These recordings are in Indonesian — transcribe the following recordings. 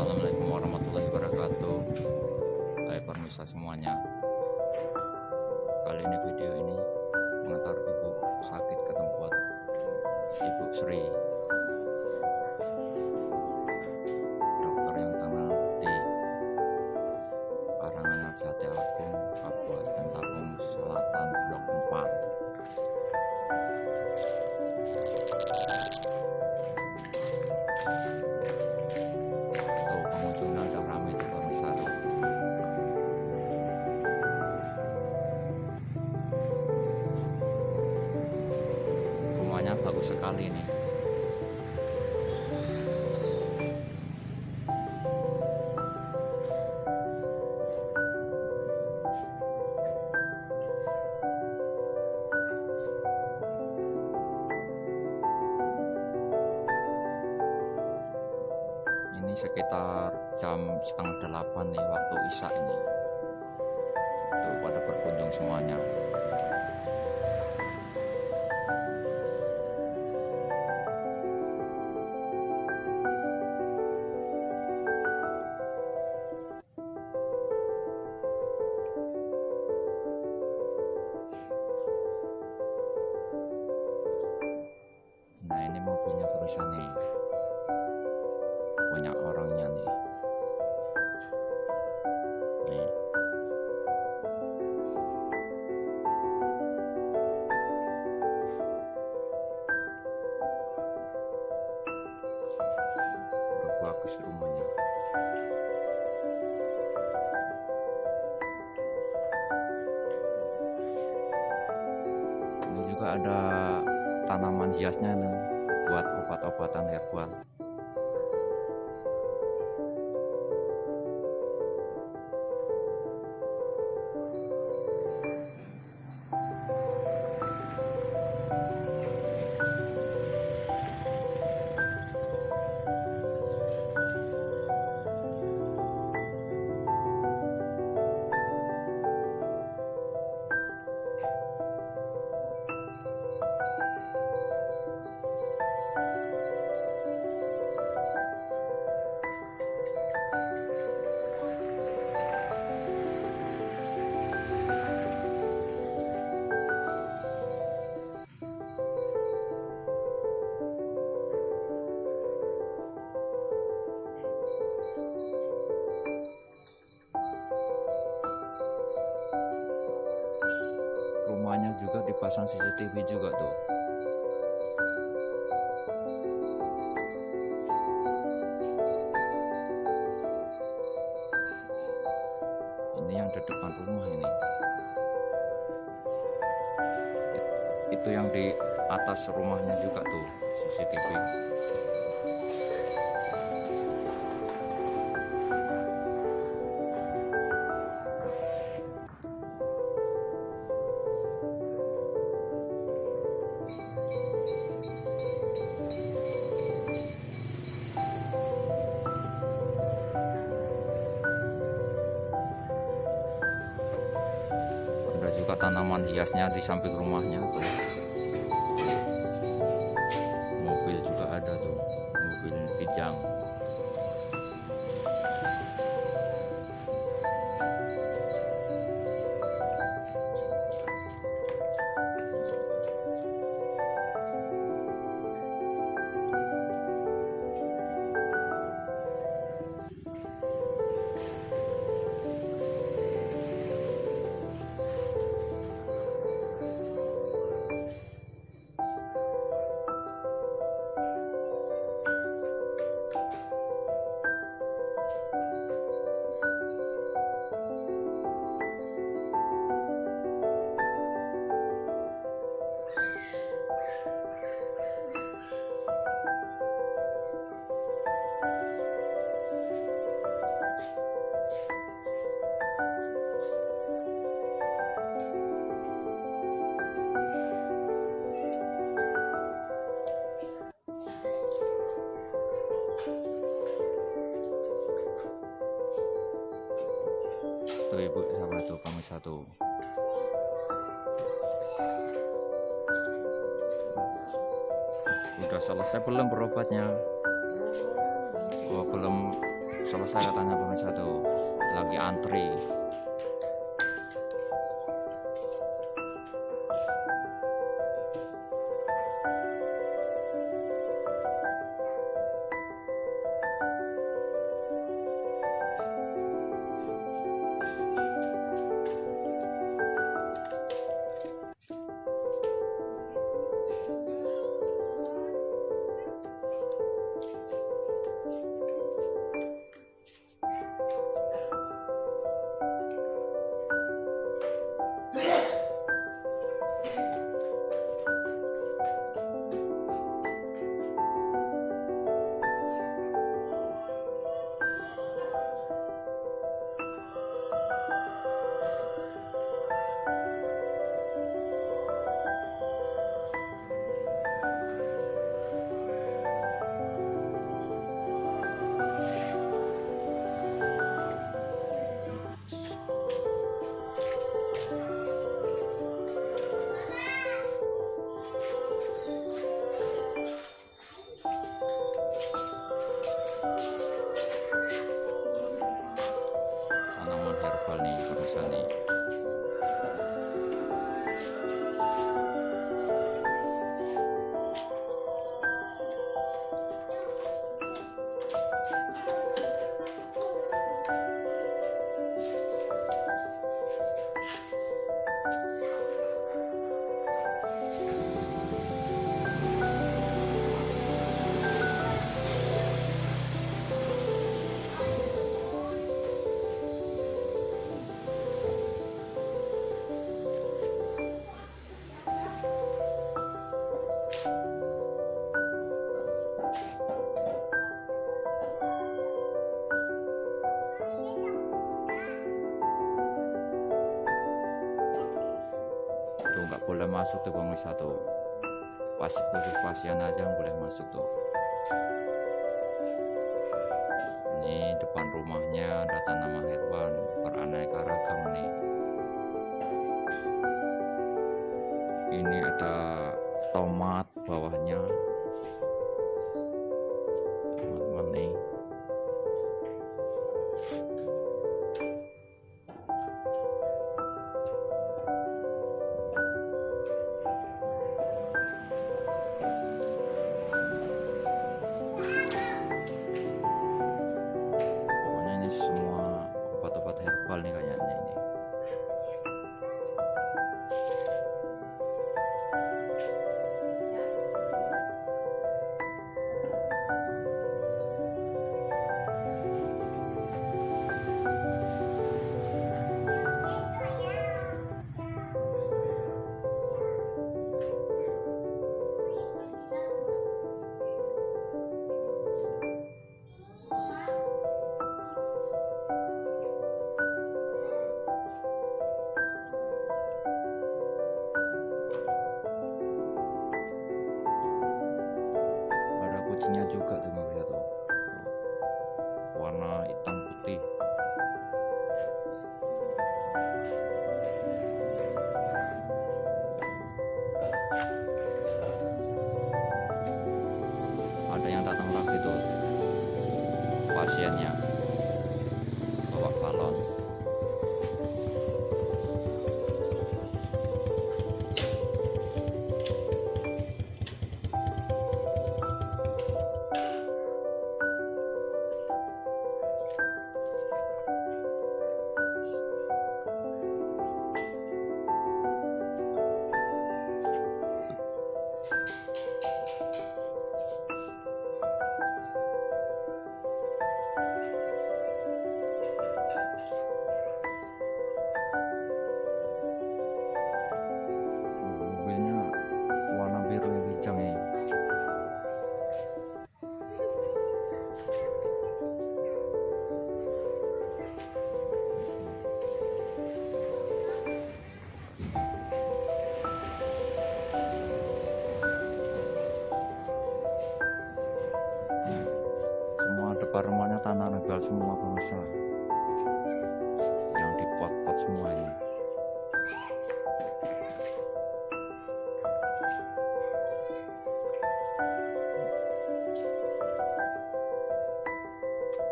Assalamualaikum warahmatullahi wabarakatuh. Hai pemirsa semuanya. Kali ini video ini mengantar ibu sakit ke tempat Ibu Sri, dokter yang terkenal di Karangan Jati Agung, Kabupaten Lampung Selatan, Blok 4. Bagus sekali nih. Ini sekitar jam 7:30 nih waktu isya ini. Tuh pada berkunjung semuanya. Nah ini mobilnya pemirsa nih, banyak orangnya nih. Nih. Udah bagus rumahnya. Ini juga ada tanaman hiasnya nih buat obat-obatan herbal. Rumahnya juga dipasang CCTV juga tuh. Ini yang di depan rumah ini. Itu yang di atas rumahnya juga tuh CCTV. Juga tanaman hiasnya di samping rumahnya tuh. Mobil juga ada tuh, mobil kijang. Tuh ibu sama tuh pemirsa tuh. Udah selesai belum berobatnya? Oh belum selesai katanya pemirsa tuh, lagi antri. Tanaman herbal nih pemirsa nih. Tuh nggak boleh masuk tuh pemirsa tuh, khusus pasien aja yang boleh masuk tuh. Ini depan rumahnya ada tanaman herbal beraneka ragam nih. Ini ada tomat bawahnya, teman-teman nih. Semua obat-obat herbal nih kayaknya ini. Kucingnya juga tuh pemirsa tuh, warna hitam putih. Ada yang datang lagi tuh pasiennya bawa galon. Depan rumahnya tanah herbal semua pemirsa, yang di pot-pot semua ini.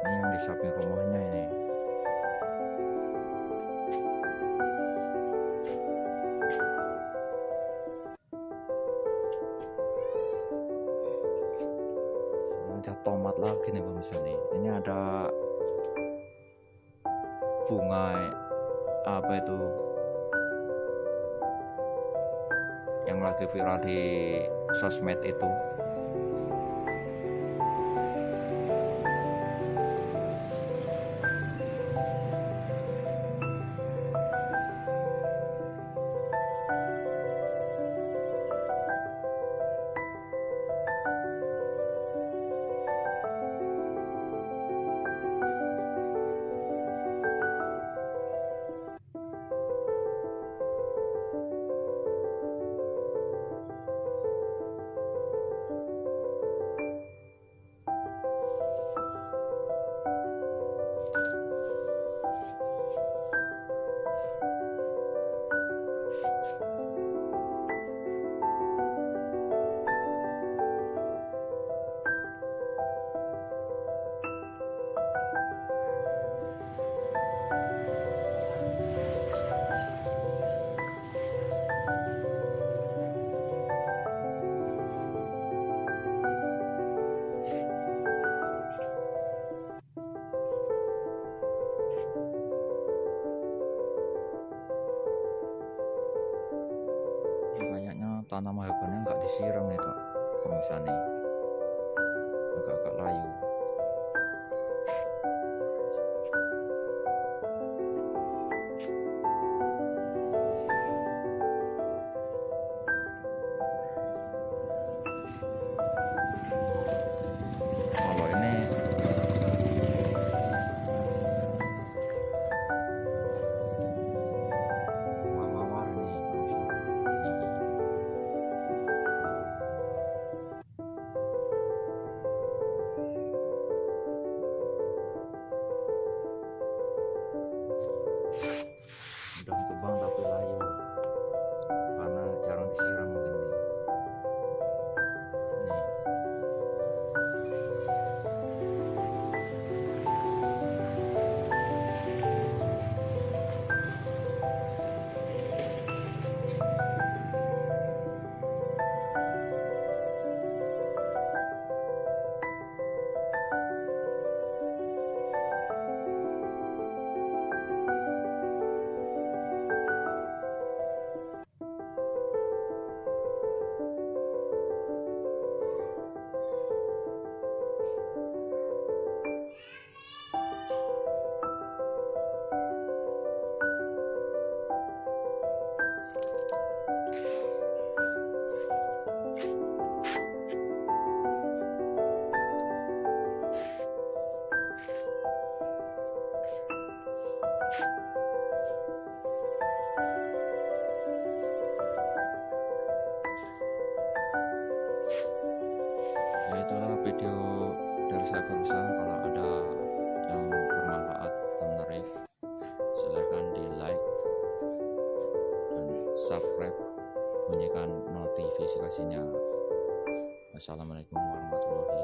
Ini yang di samping rumahnya ini. Loncat tomat lagi nih pemirsa nih. Ini ada bunga apa itu yang lagi viral di sosmed itu. Tanam herbanya nggak disiram nih tuh pemirsa nih, agak-agak layu. Kalau ini mawar nih pemirsa. Udah kembang tapi layu karena jarang disiram mungkin nih. Ya itulah video dari saya pemirsa. Kalau ada yang bermanfaat dan menarik, silahkan di like dan subscribe, bunyikan notifikasinya. Assalamualaikum warahmatullahi